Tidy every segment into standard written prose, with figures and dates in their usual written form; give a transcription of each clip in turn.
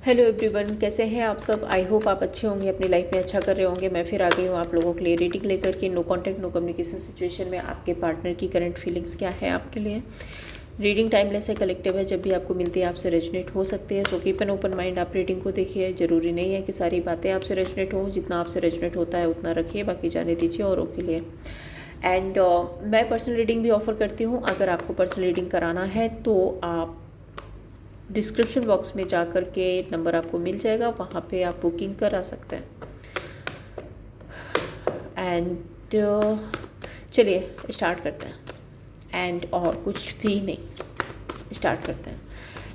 Hello everyone, कैसे हैं आप सब। आई होप आप अच्छे होंगे, अपनी लाइफ में अच्छा कर रहे होंगे। मैं फिर आ गई हूँ आप लोगों के लिए रीडिंग लेकर के। No contact no communication situation में आपके पार्टनर की करंट फीलिंग्स क्या है आपके लिए। रीडिंग टाइमलेस है, कलेक्टिव है, जब भी आपको मिलती है आपसे रेजोनेट हो सकती है। So keep an open mind, आप रीडिंग को देखिए। ज़रूरी नहीं है कि सारी बातें आपसे रेजोनेट हो, जितना आपसे रेजोनेट होता है उतना रखिए, बाकी जाने दीजिए औरों के लिए। एंड मैं पर्सनल रीडिंग भी ऑफर करती हूँ। अगर आपको पर्सनल रीडिंग कराना है तो आप डिस्क्रिप्शन बॉक्स में जा कर के नंबर आपको मिल जाएगा, वहाँ पे आप बुकिंग करा सकते हैं। एंड चलिए स्टार्ट करते हैं। एंड और कुछ भी नहीं, स्टार्ट करते हैं।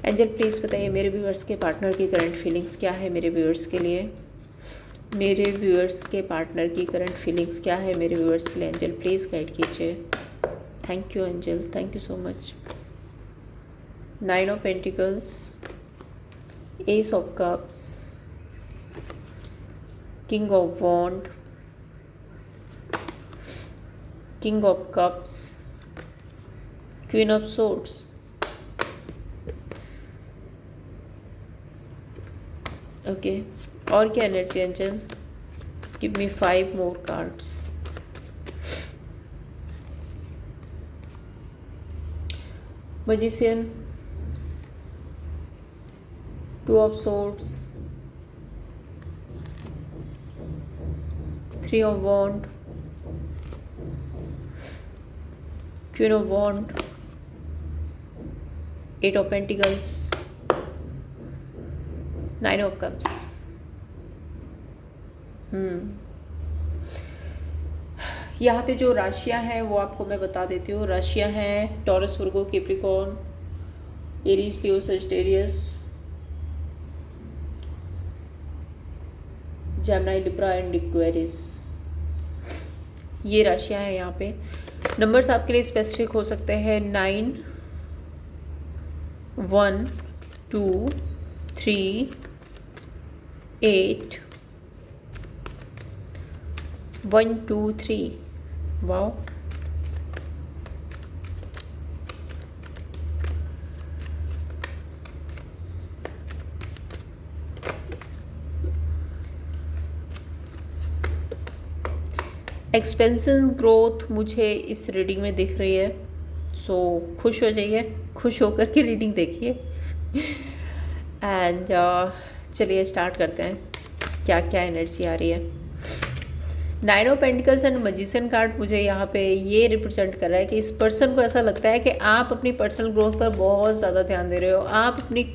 एंजल प्लीज़ बताइए मेरे व्यूअर्स के पार्टनर की करंट फीलिंग्स क्या है मेरे व्यूअर्स के लिए। मेरे व्यूअर्स के पार्टनर की करंट फीलिंग्स क्या है मेरे व्यूअर्स के लिए। एंजल प्लीज़ गाइड कीजिए। Thank you angel, thank you so much. 9 of Pentacles, Ace of Cups, King of Wand, King of Cups, Queen of Swords, okay और क्या energy angel. Give me 5 more cards। Magician, 2 of Swords, 3 of Wand, Queen of Wand, 8 of Pentacles, 9 of Cups। यहाँ पे जो राशियाँ हैं वो आपको मैं बता देती हूँ। राशियाँ हैं taurus, Virgo, Capricorn, Aries, Leo, Sagittarius, Gemini, Libra and Aquarius. ये राशियाँ हैं यहाँ पे। नंबर्स आपके लिए स्पेसिफिक हो सकते हैं 9, 1, 2, 3, 8, 1, 2, 3। वाओ, एक्सपेंशन ग्रोथ मुझे इस रीडिंग में दिख रही है। सो खुश हो जाइए, खुश होकर के रीडिंग देखिए। एंड चलिए स्टार्ट करते हैं, क्या क्या एनर्जी आ रही है। 9 of pentacles and magician card मुझे यहाँ पे ये रिप्रेजेंट कर रहा है कि इस पर्सन को ऐसा लगता है कि आप अपनी पर्सनल ग्रोथ पर बहुत ज़्यादा ध्यान दे रहे हो। आप अपनी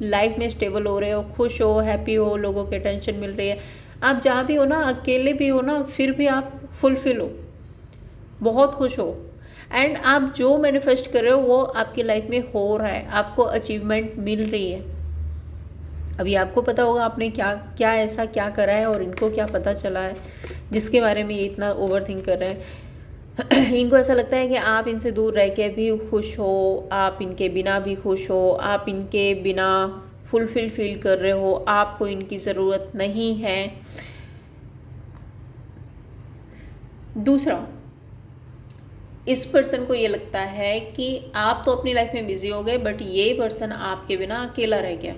लाइफ में स्टेबल हो रहे हो, खुश हो, हैप्पी हो, लोगों की अटेंशन मिल रही है। आप जहाँ भी हो ना, अकेले भी हो ना, फिर भी आप फुलफिल हो, बहुत खुश हो। एंड आप जो मैनिफेस्ट कर रहे हो वो आपकी लाइफ में हो रहा है, आपको अचीवमेंट मिल रही है। अभी आपको पता होगा आपने क्या क्या ऐसा क्या करा है और इनको क्या पता चला है जिसके बारे में ये इतना ओवर थिंक कर रहे हैं। इनको ऐसा लगता है कि आप इनसे दूर रह के भी खुश हो, आप इनके बिना भी खुश हो, आप इनके बिना फुलफिल फील कर रहे हो, आपको इनकी ज़रूरत नहीं है। दूसरा, इस पर्सन को ये लगता है कि आप तो अपनी लाइफ में बिजी हो गए, बट ये पर्सन आपके बिना अकेला रह गया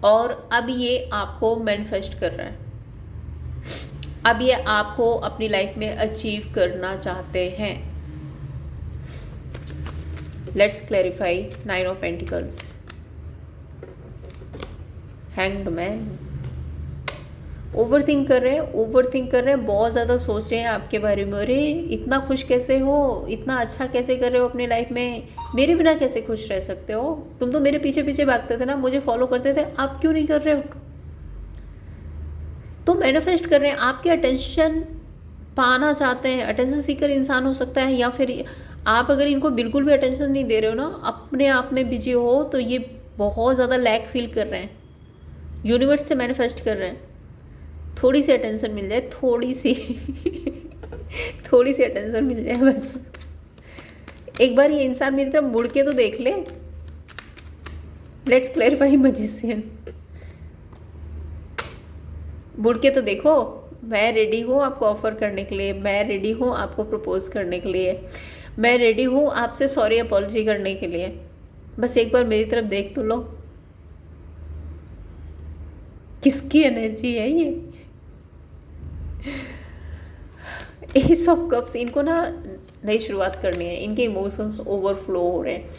और अब ये आपको मैनिफेस्ट कर रहा है। अब ये आपको अपनी लाइफ में अचीव करना चाहते हैं। Let's clarify 9 of pentacles, hanged man. Over think कर रहे हैं, ओवर थिंक कर रहे हैं, बहुत ज़्यादा सोच रहे हैं आपके बारे में। अरे इतना खुश कैसे हो, इतना अच्छा कैसे कर रहे हो अपनी लाइफ में, मेरे बिना कैसे खुश रह सकते हो। तुम तो मेरे पीछे पीछे भागते थे ना, मुझे फॉलो करते थे, आप क्यों नहीं कर रहे हो। तो मैनिफेस्ट कर रहे हैं, आपके अटेंशन पाना चाहते हैं। अटेंशन सीकर इंसान हो सकता है, या फिर आप अगर इनको बिल्कुल भी अटेंशन नहीं दे रहे हो ना, अपने आप में बिजी हो, तो ये बहुत ज़्यादा लैक फील कर रहे हैं। यूनिवर्स से मैनिफेस्ट कर रहे हैं थोड़ी सी अटेंशन मिल जाए, थोड़ी सी थोड़ी सी अटेंशन मिल जाए बस। एक बार ये इंसान मेरी तरफ मुड़ के तो देख ले। लेट्स क्लैरिफाई मैजिशियन, मुड़ के तो देखो। मैं रेडी हूँ आपको ऑफ़र करने के लिए, मैं रेडी हूँ आपको प्रपोज करने के लिए, मैं रेडी हूँ आपसे सॉरी अपॉलजी करने के लिए। बस एक बार मेरी तरफ देख तो लो। किसकी एनर्जी है ये? एस ऑफ कप्स, इनको ना नई शुरुआत करनी है, इनके इमोशंस ओवरफ्लो हो रहे हैं,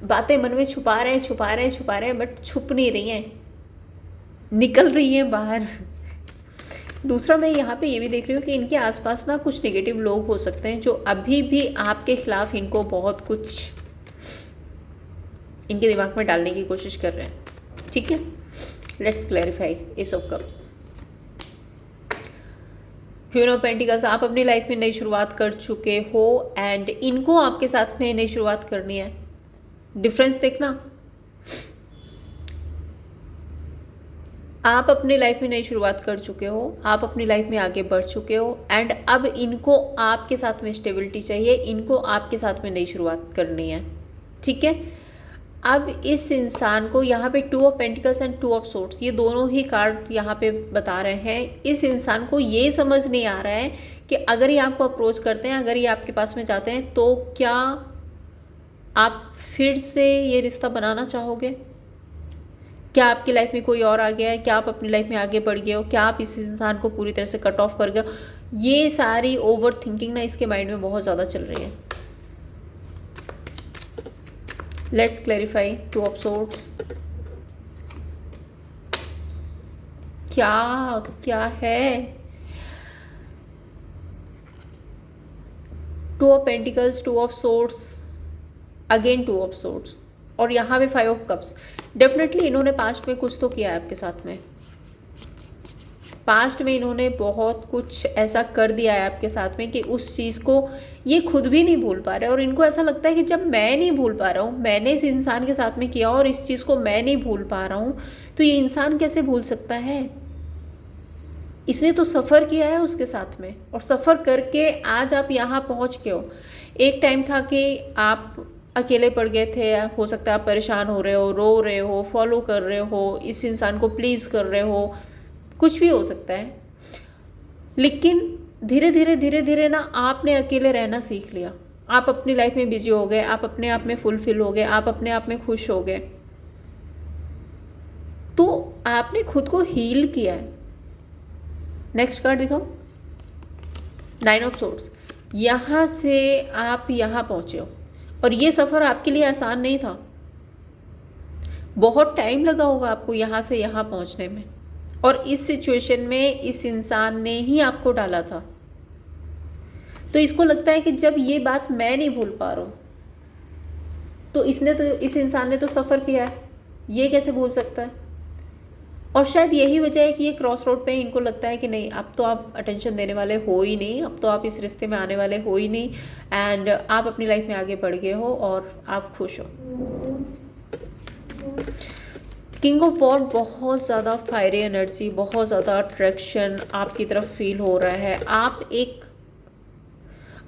बातें मन में छुपा रहे हैं बट छुप नहीं रही हैं, निकल रही हैं बाहर। दूसरा मैं यहाँ पे ये भी देख रही हूँ कि इनके आसपास ना कुछ नेगेटिव लोग हो सकते हैं जो अभी भी आपके खिलाफ इनको बहुत कुछ इनके दिमाग में डालने की कोशिश कर रहे हैं। ठीक है, let's clarify S of cups. Queen of pentacles, आप अपनी लाइफ में नई शुरुआत कर चुके हो एंड इनको आपके साथ में नई शुरुआत करनी है। डिफरेंस देखना, आप अपनी लाइफ में नई शुरुआत कर चुके हो, आप अपनी लाइफ में आगे बढ़ चुके हो एंड अब इनको आपके साथ में स्टेबिलिटी चाहिए, इनको आपके साथ में नई शुरुआत करनी है। ठीक है, अब इस इंसान को यहाँ पे 2 of pentacles and 2 of swords, ये दोनों ही कार्ड यहाँ पे बता रहे हैं, इस इंसान को ये समझ नहीं आ रहा है कि अगर ये आपको अप्रोच करते हैं, अगर ये आपके पास में जाते हैं तो क्या आप फिर से ये रिश्ता बनाना चाहोगे? क्या आपकी लाइफ में कोई और आ गया है? क्या आप अपनी लाइफ में आगे बढ़ गए हो? क्या आप इस इंसान को पूरी तरह से कट ऑफ कर गए हो? ये सारी ओवर थिंकिंग ना इसके माइंड में बहुत ज़्यादा चल रही है। लेट्स क्लैरिफाई 2 ऑफ सोर्ड्स, क्या है? 2 of pentacles, 2 of swords, again 2 of swords और यहाँ पे 5 ऑफ कप्स। डेफिनेटली इन्होंने पास्ट में कुछ तो किया है आपके साथ में, पास्ट में इन्होंने बहुत कुछ ऐसा कर दिया है आपके साथ में कि उस चीज़ को ये खुद भी नहीं भूल पा रहे और इनको ऐसा लगता है कि जब मैं नहीं भूल पा रहा हूँ, मैंने इस इंसान के साथ में किया और इस चीज़ को मैं नहीं भूल पा रहा हूँ, तो ये इंसान कैसे भूल सकता है? इसने तो सफ़र किया है उसके साथ में और सफ़र करके आज आप यहाँ पहुँच गए हो। एक टाइम था कि आप अकेले पड़ गए थे, हो सकता है आप परेशान हो रहे हो, रो रहे हो, फॉलो कर रहे हो, इस इंसान को प्लीज़ कर रहे हो, कुछ भी हो सकता है, लेकिन धीरे धीरे ना आपने अकेले रहना सीख लिया, आप अपनी लाइफ में बिजी हो गए, आप अपने आप में फुलफिल हो गए, आप अपने आप में खुश हो गए, तो आपने खुद को हील किया है। नेक्स्ट कार्ड दिखाओ, 9 ऑफ सोर्ड्स। यहाँ से आप यहाँ पहुँचे हो और ये सफ़र आपके लिए आसान नहीं था, बहुत टाइम लगा होगा आपको यहाँ से यहाँ पहुँचने में और इस सिचुएशन में इस इंसान ने ही आपको डाला था। तो इसको लगता है कि जब ये बात मैं नहीं भूल पा रहा हूँ तो इस इंसान ने तो सफ़र किया है, ये कैसे भूल सकता है? और शायद यही वजह है कि ये क्रॉस रोड पे इनको लगता है कि नहीं, अब तो आप अटेंशन देने वाले हो ही नहीं, अब तो आप इस रिश्ते में आने वाले हो ही नहीं एंड आप अपनी लाइफ में आगे बढ़ गए हो और आप खुश हो। किंग ऑफ वॉन्ड, बहुत ज़्यादा फायरी एनर्जी, बहुत ज़्यादा अट्रैक्शन आपकी तरफ फील हो रहा है।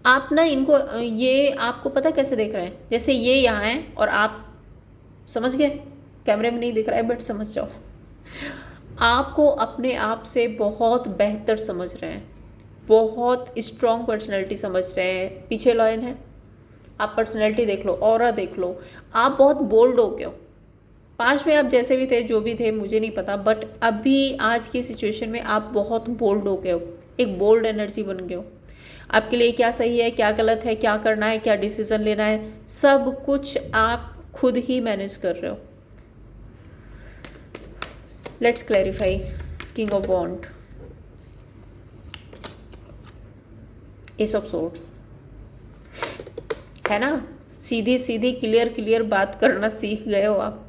आप ना इनको, ये आपको पता कैसे देख रहे हैं, जैसे ये यहाँ हैं और आप समझ गए, कैमरे में नहीं दिख रहा है बट समझ जाओ, आपको अपने आप से बहुत बेहतर समझ रहे हैं, बहुत स्ट्रॉन्ग पर्सनैलिटी समझ रहे हैं। पीछे लाइन है, आप पर्सनैलिटी देख लो, ऑरा देख लो, आप बहुत बोल्ड हो गए हो। पास्ट में आप जैसे भी थे, जो भी थे मुझे नहीं पता, बट अभी आज की सिचुएशन में आप बहुत बोल्ड हो गए हो, एक बोल्ड एनर्जी बन गए हो। आपके लिए क्या सही है, क्या गलत है, क्या करना है, क्या डिसीजन लेना है, सब कुछ आप खुद ही मैनेज कर रहे हो। Let's clarify king of wand, ace of swords, है ना, सीधी सीधी क्लियर बात करना सीख गए हो आप।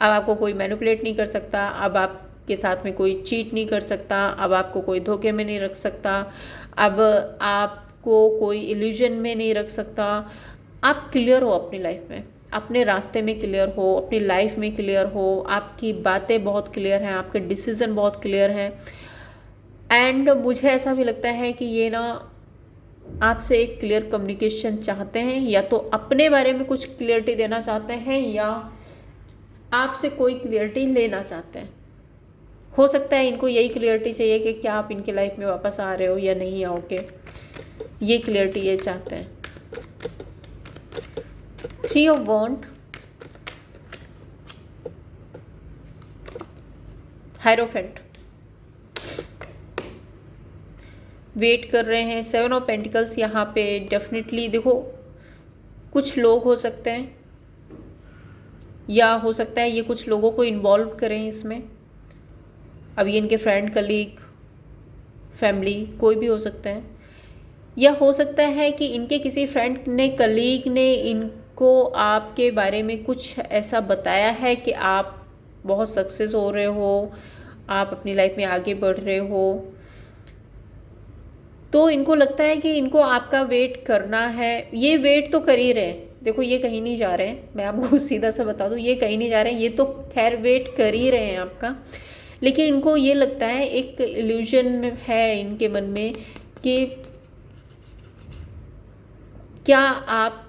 अब आपको कोई मैनिपुलेट नहीं कर सकता, अब आपके साथ में कोई चीट नहीं कर सकता, अब आपको कोई धोखे में नहीं रख सकता, अब आपको कोई इल्यूजन में नहीं रख सकता। आप क्लियर हो अपनी लाइफ में, अपने रास्ते में क्लियर हो, अपनी लाइफ में क्लियर हो, आपकी बातें बहुत क्लियर हैं, आपके डिसीज़न बहुत क्लियर हैं एंड मुझे ऐसा भी लगता है कि ये ना आपसे एक क्लियर कम्युनिकेशन चाहते हैं, या तो अपने बारे में कुछ क्लियरिटी देना चाहते हैं या आपसे कोई क्लियरिटी लेना चाहते हैं। हो सकता है इनको यही क्लियरिटी चाहिए कि क्या आप इनके लाइफ में वापस आ रहे हो या नहीं आओगे, ये क्लियरिटी ये चाहते हैं। 3 ऑफ वॉन्ड, हायरोफेंट वेट कर रहे हैं। 7 ऑफ पेंटिकल्स यहाँ पे डेफिनेटली देखो कुछ लोग हो सकते हैं, या हो सकता है ये कुछ लोगों को इन्वॉल्व करें इसमें। अब ये इनके फ्रेंड, कलीग, फैमिली कोई भी हो सकता है, या हो सकता है कि इनके किसी फ्रेंड ने, कलीग ने इनको आपके बारे में कुछ ऐसा बताया है कि आप बहुत सक्सेस हो रहे हो, आप अपनी लाइफ में आगे बढ़ रहे हो, तो इनको लगता है कि इनको आपका वेट करना है। ये वेट तो कर ही रहे हैं, देखो ये कहीं नहीं जा रहे हैं, मैं आपको सीधा सा बता दूं, ये कहीं नहीं जा रहे हैं, ये तो खैर वेट कर ही रहे हैं आपका। लेकिन इनको ये लगता है, एक इल्यूजन है इनके मन में कि क्या आप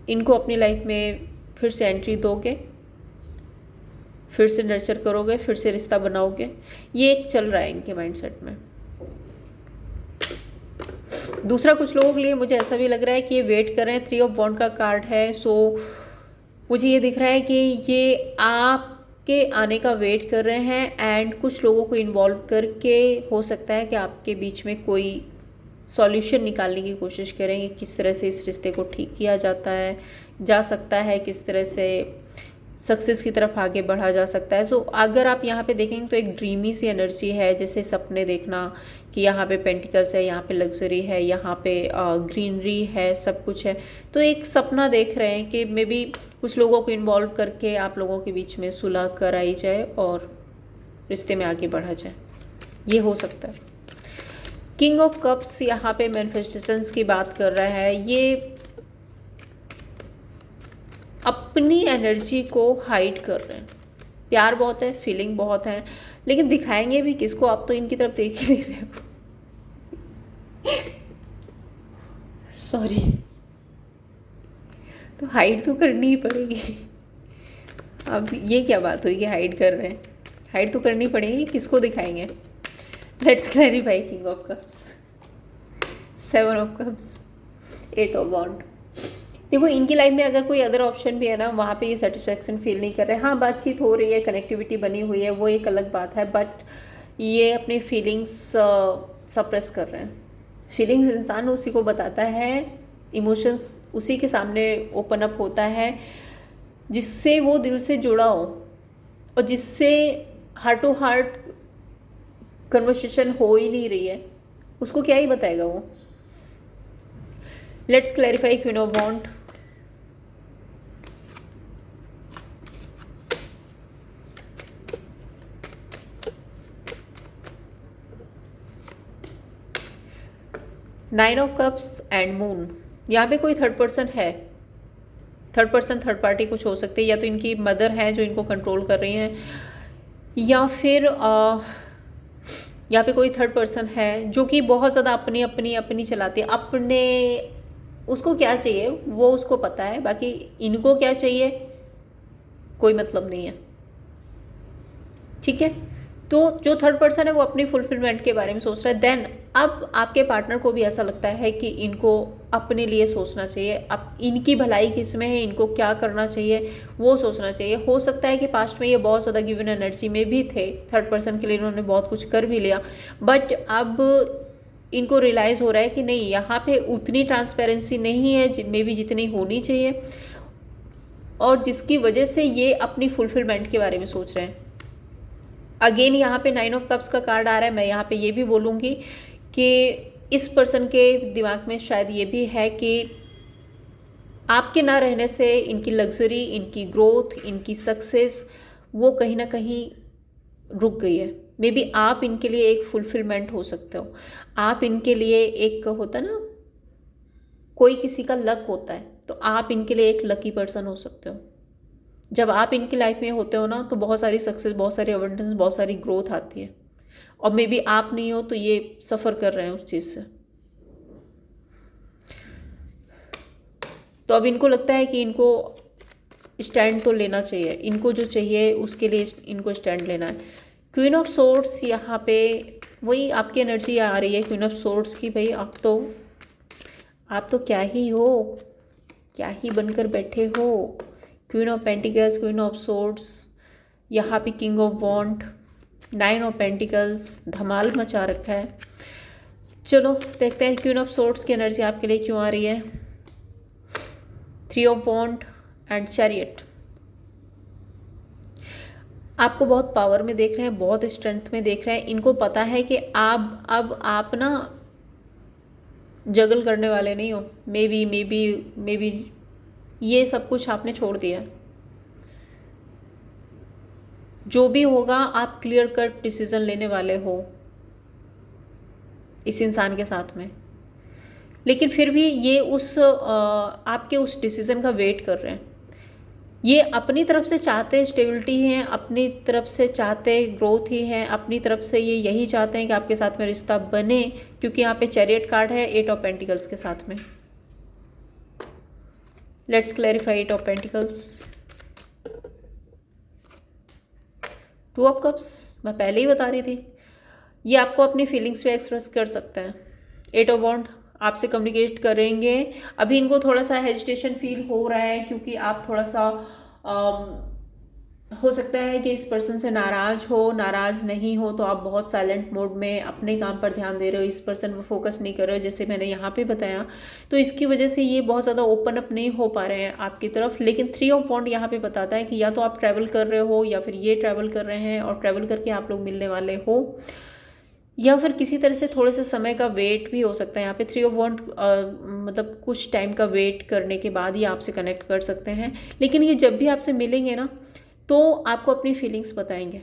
इनको अपनी लाइफ में फिर से एंट्री दोगे, फिर से नर्चर करोगे, फिर से रिश्ता बनाओगे। ये एक चल रहा है इनके माइंडसेट में। दूसरा, कुछ लोगों के लिए मुझे ऐसा भी लग रहा है कि ये वेट कर रहे हैं। 3 ऑफ वॉन्ड का कार्ड है, सो मुझे ये दिख रहा है कि ये आपके आने का वेट कर रहे हैं, एंड कुछ लोगों को इन्वॉल्व करके हो सकता है कि आपके बीच में कोई सॉल्यूशन निकालने की कोशिश करेंगे, किस तरह से इस रिश्ते को ठीक किया जा सकता है, किस तरह से सक्सेस की तरफ आगे बढ़ा जा सकता है। तो अगर आप यहाँ पे देखेंगे तो एक ड्रीमी सी एनर्जी है, जैसे सपने देखना कि यहाँ पे पेंटिकल्स है, यहाँ पे लग्जरी है, यहाँ पे ग्रीनरी है, सब कुछ है। तो एक सपना देख रहे हैं कि मे बी कुछ लोगों को इन्वॉल्व करके आप लोगों के बीच में सुलह कराई जाए और रिश्ते में आगे बढ़ा जाए, ये हो सकता है। किंग ऑफ कप्स यहाँ पे मैनिफेस्टेशंस की बात कर रहा है। ये अपनी एनर्जी को हाइड कर रहे हैं। प्यार बहुत है, फीलिंग बहुत है, लेकिन दिखाएंगे भी किसको? आप तो इनकी तरफ देख ही नहीं रहे हो। सॉरी, तो हाइड तो करनी ही पड़ेगी। अब ये क्या बात हुई कि हाइड कर रहे हैं? हाइड तो करनी पड़ेगी, किसको दिखाएंगे? Let's clarify. King of cups, 7 of cups, 8 of wand. देखो इनकी लाइफ में अगर कोई अदर ऑप्शन भी है ना, वहाँ पे ये सेटिस्फैक्शन फील नहीं कर रहे। हाँ, बातचीत हो रही है, कनेक्टिविटी बनी हुई है, वो एक अलग बात है, बट ये अपनी फीलिंग्स सप्रेस कर रहे हैं। फीलिंग्स इंसान उसी को बताता है, इमोशंस उसी के सामने ओपन अप होता है जिससे वो दिल से जुड़ा हो, और जिससे हार्ट टू हार्ट कन्वर्सेशन हो ही नहीं रही है, उसको क्या ही बताएगा वो। Let's clarify queen of wand. Nine of cups and moon. यहाँ पे कोई थर्ड पर्सन है, थर्ड पर्सन, थर्ड पार्टी कुछ हो सकती है, या तो इनकी मदर है जो इनको कंट्रोल कर रही हैं, या फिर यहाँ पे कोई थर्ड पर्सन है जो कि बहुत ज़्यादा अपनी चलाती है। अपने उसको क्या चाहिए वो उसको पता है, बाकी इनको क्या चाहिए कोई मतलब नहीं है, ठीक है। तो जो थर्ड पर्सन है वो अपनी फुलफिलमेंट के बारे में सोच रहा है। देन अब आपके पार्टनर को भी ऐसा लगता है कि इनको अपने लिए सोचना चाहिए, अब इनकी भलाई किस में है, इनको क्या करना चाहिए वो सोचना चाहिए। हो सकता है कि पास्ट में ये बहुत ज़्यादा गिवन एनर्जी में भी थे, थर्ड पर्सन के लिए इन्होंने बहुत कुछ कर भी लिया, बट अब इनको रियलाइज़ हो रहा है कि नहीं, यहाँ पे उतनी ट्रांसपेरेंसी नहीं है जिनमें भी जितनी होनी चाहिए, और जिसकी वजह से ये अपनी फुलफिलमेंट के बारे में सोच रहे हैं। अगेन यहाँ पे 9 ऑफ कप्स का कार्ड आ रहा है। मैं यहाँ पे ये भी बोलूँगी कि इस पर्सन के दिमाग में शायद ये भी है कि आपके ना रहने से इनकी लग्जरी, इनकी ग्रोथ, इनकी सक्सेस वो कहीं ना कहीं रुक गई है। मे बी आप इनके लिए एक फुलफिलमेंट हो सकते हो, आप इनके लिए एक होता ना, कोई किसी का लक होता है, तो आप इनके लिए एक लकी पर्सन हो सकते हो। जब आप इनकी लाइफ में होते हो ना, तो बहुत सारी सक्सेस, बहुत सारी अबंडेंस, बहुत सारी ग्रोथ आती है, और मे बी आप नहीं हो तो ये सफ़र कर रहे हैं उस चीज़ से। तो अब इनको लगता है कि इनको स्टैंड तो लेना चाहिए, इनको जो चाहिए उसके लिए इनको स्टैंड लेना है। क्वीन ऑफ सोर्ड्स यहाँ पे वही आपकी एनर्जी आ रही है क्वीन ऑफ सोर्ड्स की। भाई आप तो क्या ही हो, क्या ही बनकर बैठे हो। Queen of pentacles, queen of swords, यहाँ पे king of wand, 9 of pentacles, धमाल मचा रखा है। चलो देखते हैं क्वीन ऑफ सोर्ड्स की एनर्जी आपके लिए क्यों आ रही है। 3 ऑफ वॉन्ड एंड चैरियट। आपको बहुत पावर में देख रहे हैं, बहुत स्ट्रेंथ में देख रहे हैं। इनको पता है कि आप ना जगल करने वाले नहीं हो। मे बी ये सब कुछ आपने छोड़ दिया। जो भी होगा आप क्लियर कट डिसीजन लेने वाले हो इस इंसान के साथ में। लेकिन फिर भी ये आपके उस डिसीजन का वेट कर रहे हैं। ये अपनी तरफ से चाहते स्टेबिलिटी है, अपनी तरफ से चाहते ग्रोथ ही है, अपनी तरफ से ये यही चाहते हैं कि आपके साथ में रिश्ता बने, क्योंकि यहाँ पे चैरियट कार्ड है 8 ऑफ पेंटिकल्स के साथ में। Let's clarify 8 of pentacles. 2 of cups, मैं पहले ही बता रही थी, ये आपको अपनी फीलिंग्स पे एक्सप्रेस कर सकते हैं। 8 ऑफ वॉन्ड, आपसे कम्युनिकेट करेंगे। अभी इनको थोड़ा सा हेजिटेशन फील हो रहा है, क्योंकि आप थोड़ा सा हो सकता है कि इस पर्सन से नाराज़ हो। नाराज़ नहीं हो तो आप बहुत साइलेंट मोड में अपने काम पर ध्यान दे रहे हो, इस पर्सन पर फोकस नहीं कर रहे हो, जैसे मैंने यहाँ पे बताया। तो इसकी वजह से ये बहुत ज़्यादा ओपन अप नहीं हो पा रहे हैं आपकी तरफ। लेकिन 3 ऑफ वॉन्ड यहाँ पे बताता है कि या तो आप ट्रैवल कर रहे हो, या फिर ये ट्रैवल कर रहे हैं और ट्रैवल करके आप लोग मिलने वाले हो, या फिर किसी तरह से थोड़े से समय का वेट भी हो सकता है। यहाँ पे 3 ऑफ वॉन्ड मतलब कुछ टाइम का वेट करने के बाद ही आपसे कनेक्ट कर सकते हैं। लेकिन ये जब भी आपसे मिलेंगे ना, तो आपको अपनी फीलिंग्स बताएंगे।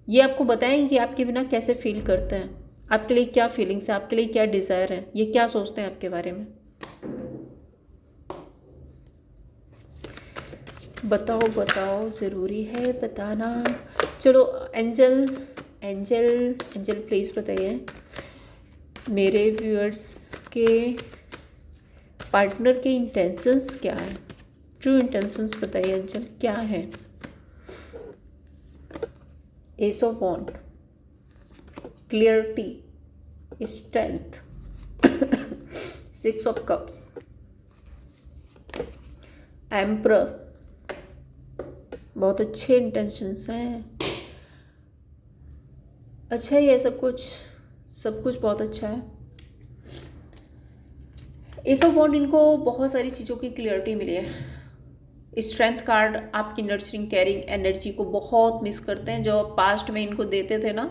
ये आपको बताएंगे कि आपके बिना कैसे फील करते हैं, आपके लिए क्या फीलिंग्स है, आपके लिए क्या डिज़ायर है, ये क्या सोचते हैं आपके बारे में। बताओ बताओ, ज़रूरी है बताना। चलो एंजल प्लीज़ बताइए मेरे व्यूअर्स के पार्टनर के इंटेंशंस क्या है। ट्रू इंटेंशंस बताइए एंजल, क्या है। Ace of wand, clarity, strength, 6 of cups, emperor. बहुत अच्छे इंटेंशंस हैं। अच्छा ही है सब कुछ बहुत अच्छा है। एस ऑफ वॉन्ड, इनको बहुत सारी चीज़ों की क्लियरिटी मिली है। स्ट्रेंथ कार्ड आपकी नर्चरिंग केयरिंग एनर्जी को बहुत मिस करते हैं, जो पास्ट में इनको देते थे ना,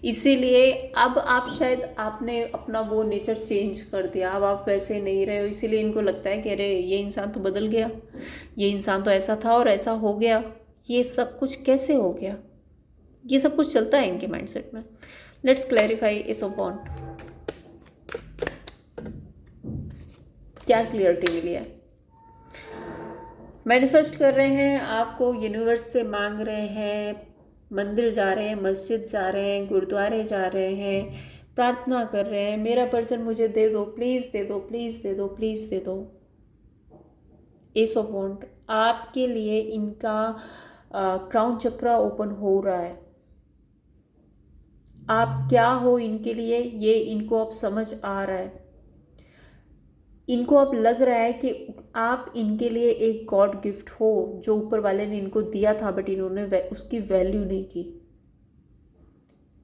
इसीलिए अब आप शायद आपने अपना वो नेचर चेंज कर दिया, अब आप वैसे नहीं रहे हो। इसीलिए इनको लगता है कि अरे ये इंसान तो बदल गया, ये इंसान तो ऐसा था और ऐसा हो गया, ये सब कुछ कैसे हो गया। ये सब कुछ चलता है इनके माइंडसेट में। लेट्स क्लैरिफाई एस ऑफ वॉन्ड, क्या क्लियरिटी मिली है। मैनिफेस्ट कर रहे हैं आपको, यूनिवर्स से मांग रहे हैं, मंदिर जा रहे हैं, मस्जिद जा रहे हैं, गुरुद्वारे जा रहे हैं, प्रार्थना कर रहे हैं, मेरा पर्सन मुझे दे दो, प्लीज़ दे दो, प्लीज़ दे दो, प्लीज़ दे दो। एस ऑफ वॉन्ड, आपके लिए इनका क्राउन चक्रा ओपन हो रहा है। आप क्या हो इनके लिए ये इनको अब समझ आ रहा है। इनको अब लग रहा है कि आप इनके लिए एक गॉड गिफ्ट हो, जो ऊपर वाले ने इनको दिया था, बट इन्होंने उसकी वैल्यू नहीं की।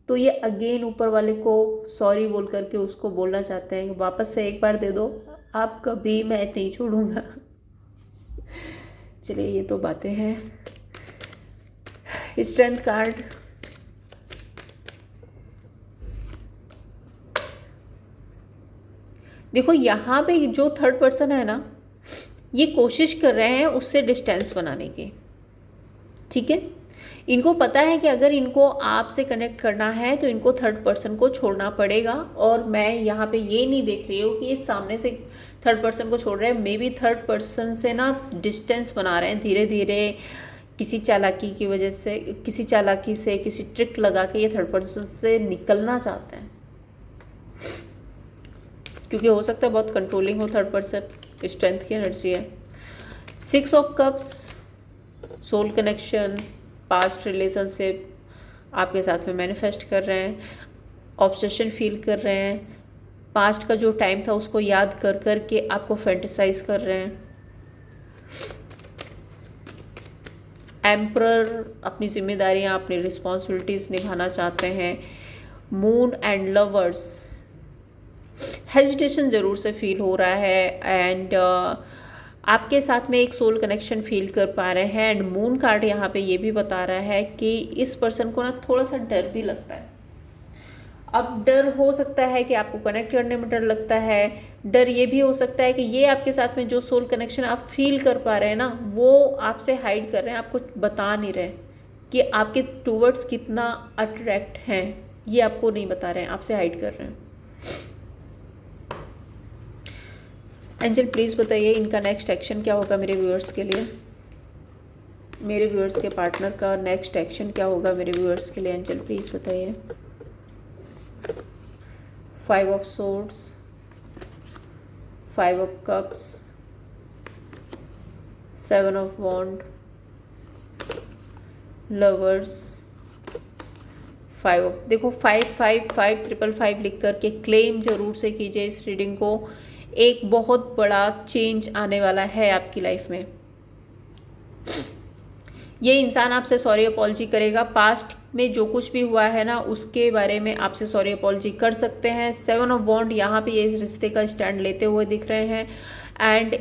तो ये अगेन ऊपर वाले को सॉरी बोल करके उसको बोलना चाहते हैं, वापस से एक बार दे दो, आप कभी मैं नहीं छोड़ूंगा। चलिए ये तो बातें हैं। स्ट्रेंथ कार्ड, देखो यहाँ पे जो थर्ड पर्सन है ना, ये कोशिश कर रहे हैं उससे डिस्टेंस बनाने की। ठीक है, इनको पता है कि अगर इनको आपसे कनेक्ट करना है तो इनको थर्ड पर्सन को छोड़ना पड़ेगा। और मैं यहाँ पे ये नहीं देख रही हूँ कि ये सामने से थर्ड पर्सन को छोड़ रहे हैं। मे बी थर्ड पर्सन से ना डिस्टेंस बना रहे हैं धीरे धीरे, किसी चालाकी की वजह से, किसी चालाकी से, किसी ट्रिक लगा के ये थर्ड पर्सन से निकलना चाहते हैं, क्योंकि हो सकता है बहुत कंट्रोलिंग हो थर्ड पर्सन। स्ट्रेंथ की एनर्जी है। 6 of cups, soul connection, past relationship आपके साथ में मैनिफेस्ट कर रहे हैं, ऑब्सेशन फील कर रहे हैं, पास्ट का जो टाइम था उसको याद कर कर के आपको फैंटेसाइज कर रहे हैं। एम्परर अपनी जिम्मेदारियां, अपनी रिस्पॉन्सिबिलिटीज़ निभाना चाहते हैं। मून एंड लवर्स, हेजिटेशन ज़रूर से फील हो रहा है एंड आपके साथ में एक सोल कनेक्शन फील कर पा रहे हैं। एंड मून कार्ड यहाँ पे ये भी बता रहा है कि इस पर्सन को ना थोड़ा सा डर भी लगता है। अब डर हो सकता है कि आपको कनेक्ट करने में डर लगता है, डर ये भी हो सकता है कि ये आपके साथ में जो सोल कनेक्शन आप फील कर पा रहे हैं ना, वो आपसे हाइड कर रहे हैं, आपको बता नहीं रहे कि आपके टूवर्ड्स कितना अट्रैक्ट हैं, ये आपको नहीं बता रहे हैं, आपसे हाइड कर रहे हैं। एंजल प्लीज़ बताइए इनका नेक्स्ट एक्शन क्या होगा मेरे व्यूअर्स के लिए, मेरे व्यूअर्स के पार्टनर का नेक्स्ट एक्शन क्या होगा मेरे व्यूअर्स के लिए। एंजल प्लीज़ बताइए। 5 of swords, 5 of cups, 7 of wand, lovers, 5 of, देखो 55555 लिख करके क्लेम जरूर से कीजिए इस रीडिंग को। एक बहुत बड़ा चेंज आने वाला है आपकी लाइफ में। ये इंसान आपसे सॉरी अपॉलजी करेगा। पास्ट में जो कुछ भी हुआ है ना, उसके बारे में आपसे सॉरी अपॉलजी कर सकते हैं। 7 ऑफ वॉन्ड यहाँ पे ये इस रिश्ते का स्टैंड लेते हुए दिख रहे हैं। एंड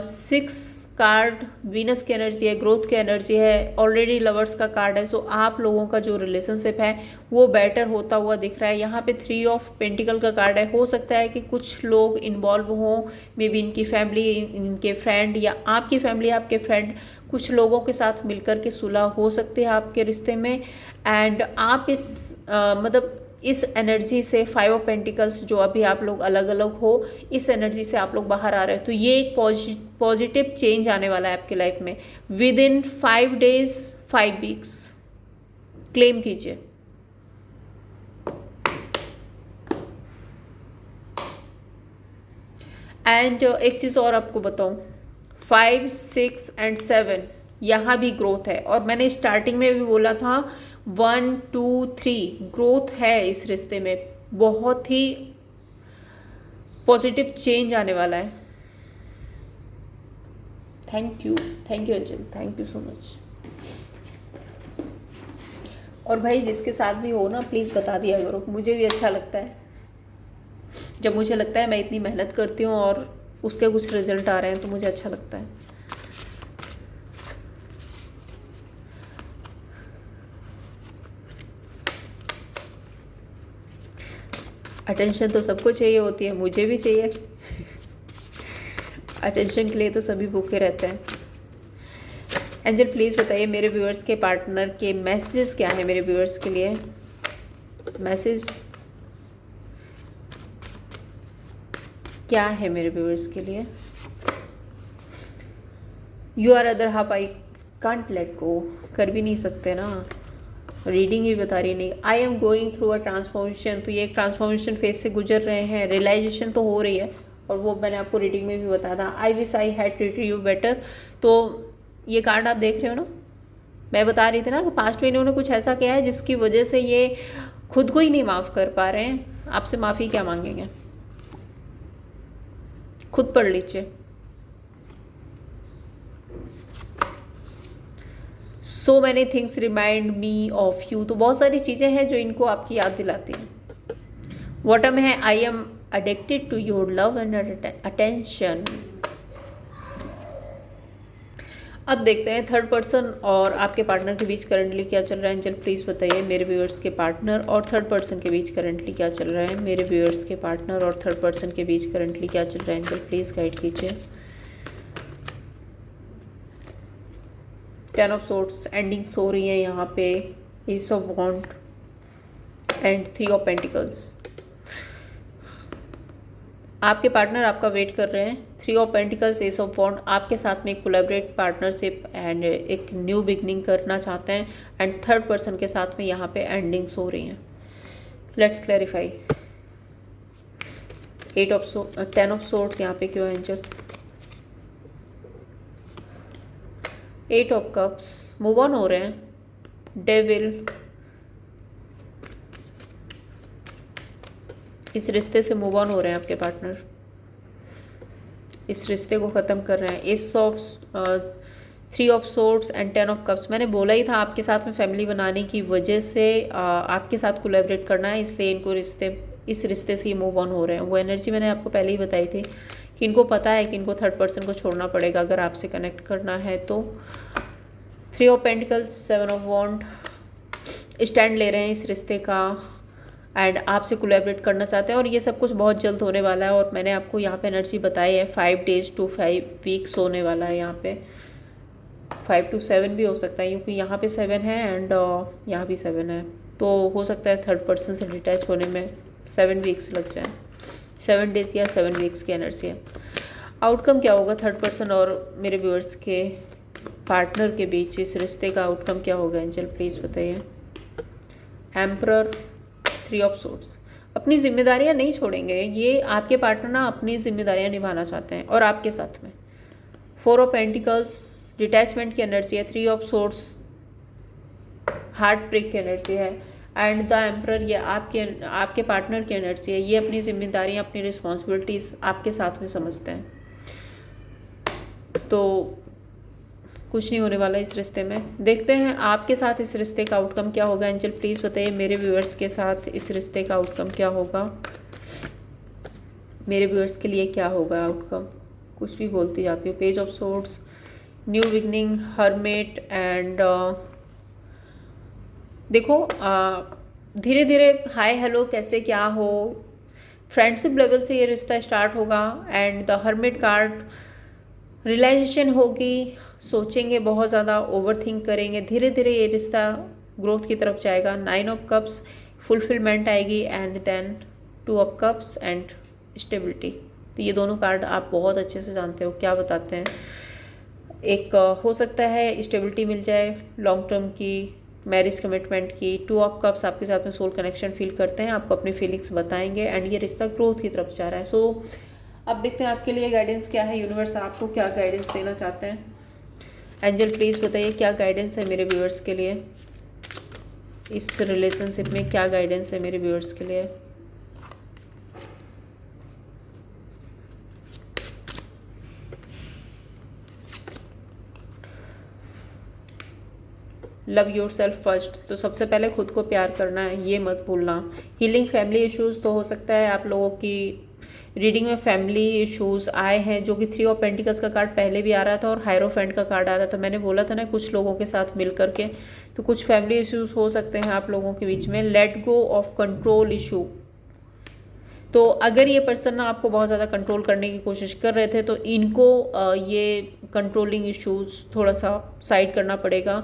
6 कार्ड वीनस की एनर्जी है, ग्रोथ की एनर्जी है, ऑलरेडी लवर्स का कार्ड है। सो आप लोगों का जो रिलेशनशिप है वो बेटर होता हुआ दिख रहा है। यहाँ पे 3 ऑफ पेंटिकल का कार्ड है। हो सकता है कि कुछ लोग इन्वॉल्व हों, मे बी इनकी फैमिली, इनके फ्रेंड, या आपकी फैमिली आपके फ्रेंड, कुछ लोगों के साथ मिलकर के सुलह हो सकते हैं आपके रिश्ते में। एंड आप इस मतलब इस एनर्जी से 5 ऑफ पेंटिकल्स जो अभी आप लोग अलग अलग हो, इस एनर्जी से आप लोग बाहर आ रहे हो। तो ये एक पॉजिटिव चेंज आने वाला है आपके लाइफ में with in 5 days 5 weeks। Claim कीजिए। एंड एक चीज़ और आपको बताऊं, 5, 6 एंड 7 यहाँ भी ग्रोथ है। और मैंने स्टार्टिंग में भी बोला था 1, 2, 3 ग्रोथ है इस रिश्ते में, बहुत ही पॉजिटिव चेंज आने वाला है। Thank you Anjal, thank you so much. और भाई जिसके साथ भी हो ना, प्लीज़ बता दिया करो, मुझे भी अच्छा लगता है जब मुझे लगता है मैं इतनी मेहनत करती हूँ और उसके कुछ रिजल्ट आ रहे हैं, तो मुझे अच्छा लगता है। अटेंशन तो सबको चाहिए होती है, मुझे भी चाहिए। अटेंशन के लिए तो सभी भूखे रहते हैं। एंजल प्लीज़ बताइए मेरे व्यूअर्स के पार्टनर के मैसेज क्या है मेरे व्यूअर्स के लिए। मैसेज क्या है मेरे व्यूअर्स के लिए। You are other half, I can't let go, कर भी नहीं सकते ना, रीडिंग ही बता रही नहीं। I am going through a transformation, तो ये एक ट्रांसफॉर्मेशन फेज से गुजर रहे हैं, रियलाइजेशन तो हो रही है, और वो मैंने आपको रीडिंग में भी बताया था। I wish I had treated you better, तो ये कार्ड आप देख रहे हो ना, मैं बता रही थी ना कि पास्ट में इन्होंने कुछ ऐसा किया है जिसकी वजह से ये खुद को ही नहीं माफ़ कर पा रहे हैं। आपसे माफ़ी क्या मांगेंगे, खुद पढ़ लीजिए। So many things remind me of you, तो बहुत सारी चीज़ें हैं जो इनको आपकी याद दिलाती हैं। बॉटम है I am addicted to your love and attention. अब देखते हैं थर्ड पर्सन और आपके पार्टनर के बीच करंटली क्या चल रहा है। एंजल प्लीज़ बताइए मेरे व्यूअर्स के पार्टनर और थर्ड पर्सन के बीच करंटली क्या चल रहा है। मेरे व्यूअर्स के पार्टनर और थर्ड पर्सन के बीच करंटली क्या चल रहा है। एंजल प्लीज़ गाइड कीजिए। 10 ऑफ सोर्ड्स एंडिंग्स हो रही है यहाँ पे, ace of wand and 3 of pentacles. आपके पार्टनर आपका वेट कर रहे हैं। 3 of pentacles, ace of wand, आपके साथ में एक कोलैबोरेट पार्टनरशिप एंड एक न्यू बिगनिंग करना चाहते हैं। एंड थर्ड पर्सन के साथ में यहाँ पे एंडिंग्स हो रही हैं। Let's clarify. 10 ऑफ सोर्ड्स यहाँ पे क्यों है angel. 8 of cups, move on हो रहे हैं। डेविल, इस रिश्ते से मूव ऑन हो रहे हैं आपके पार्टनर, इस रिश्ते को ख़त्म कर रहे हैं। S of 3 of swords and 10 of cups. मैंने बोला ही था आपके साथ में फैमिली बनाने की वजह से आपके साथ कोलैबोरेट करना है, इसलिए इनको इस रिश्ते से ये मूव ऑन हो रहे हैं। वो एनर्जी मैंने आपको पहले ही बताई थी कि इनको पता है कि इनको थर्ड पर्सन को छोड़ना पड़ेगा अगर आपसे कनेक्ट करना है तो। 3 of pentacles, 7 of wand, stand ले रहे हैं इस रिश्ते का एंड आपसे कोलैबोरेट करना चाहते हैं और ये सब कुछ बहुत जल्द होने वाला है। और मैंने आपको यहाँ पे एनर्जी बताई है 5 days to 5 weeks होने वाला है। यहाँ पे 5 to 7 भी हो सकता है क्योंकि यहाँ पे 7 है एंड यहाँ भी 7 है, तो हो सकता है थर्ड पर्सन से डिटैच होने में 7 weeks लग जाए। 7 days या 7 weeks की एनर्जी है। आउटकम क्या होगा थर्ड पर्सन और मेरे व्यूअर्स के पार्टनर के बीच, इस रिश्ते का आउटकम क्या होगा एंजल प्लीज़ बताइए। Emperor, 3 of swords. अपनी जिम्मेदारियां नहीं छोड़ेंगे ये आपके पार्टनर ना, अपनी जिम्मेदारियां निभाना चाहते हैं और आपके साथ में। 4 ऑफ पेंटिकल्स, डिटैचमेंट की एनर्जी है। 3 ऑफ सोर्ड्स, हार्ट ब्रेक की एनर्जी है एंड द एम्परर, ये आपके पार्टनर की एनर्जी है। ये अपनी जिम्मेदारियां, अपनी रिस्पॉन्सिबिलिटीज़ आपके साथ में समझते हैं, तो कुछ नहीं होने वाला इस रिश्ते में। देखते हैं आपके साथ इस रिश्ते का आउटकम क्या होगा एंजल प्लीज़ बताइए। मेरे व्यूअर्स के साथ इस रिश्ते का आउटकम क्या होगा, मेरे व्यूअर्स के लिए क्या होगा आउटकम। कुछ भी बोलती जाती हूँ। Page of swords, new beginning, hermit and देखो धीरे धीरे हाय हेलो कैसे क्या हो, फ्रेंडशिप लेवल से ये रिश्ता स्टार्ट होगा and the hermit card, realisation होगी, सोचेंगे बहुत ज़्यादा, ओवर थिंक करेंगे, धीरे धीरे ये रिश्ता ग्रोथ की तरफ जाएगा। 9 ऑफ कप्स, फुलफिलमेंट आएगी and then 2 of cups and stability. तो ये दोनों कार्ड आप बहुत अच्छे से जानते हो क्या बताते हैं। एक हो सकता है स्टेबिलिटी मिल जाए लॉन्ग टर्म की, मैरिज कमिटमेंट की। 2 ऑफ कप्स आपके साथ में सोल कनेक्शन फील करते हैं, आपको अपनी फीलिंग्स बताएंगे एंड ये रिश्ता ग्रोथ की तरफ जा रहा है। सो अब देखते हैं आपके लिए गाइडेंस क्या है, यूनिवर्स आपको क्या गाइडेंस देना चाहते हैं। एंजल प्लीज़ बताइए क्या गाइडेंस है मेरे व्यूअर्स के लिए, इस रिलेशनशिप में क्या गाइडेंस है मेरे व्यूअर्स के लिए। लव योर सेल्फ फर्स्ट, तो सबसे पहले खुद को प्यार करना है, ये मत भूलना। हीलिंग फैमिली इश्यूज़, तो हो सकता है आप लोगों की रीडिंग में फैमिली इश्यूज़ आए हैं, जो कि 3 ऑफ पेंटिकल्स का कार्ड पहले भी आ रहा था और हायरोफेंट का कार्ड आ रहा था। मैंने बोला था ना कुछ लोगों के साथ मिल करके, तो कुछ फैमिली इश्यूज़ हो सकते हैं आप लोगों के बीच में। Let go of control issue, तो अगर ये पर्सन ना आपको बहुत ज़्यादा कंट्रोल करने की कोशिश कर रहे थे तो इनको ये कंट्रोलिंग इश्यूज़ थोड़ा सा साइड करना पड़ेगा,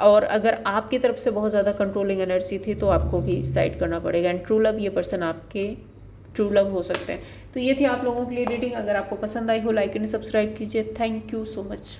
और अगर आपकी तरफ से बहुत ज़्यादा कंट्रोलिंग एनर्जी थी तो आपको भी साइड करना पड़ेगा। एंड ट्रू लव, ये पर्सन आपके ट्रू लव हो सकते हैं। तो ये थी आप लोगों के लिए रीडिंग। अगर आपको पसंद आई हो लाइक एंड सब्सक्राइब कीजिए। Thank you so much.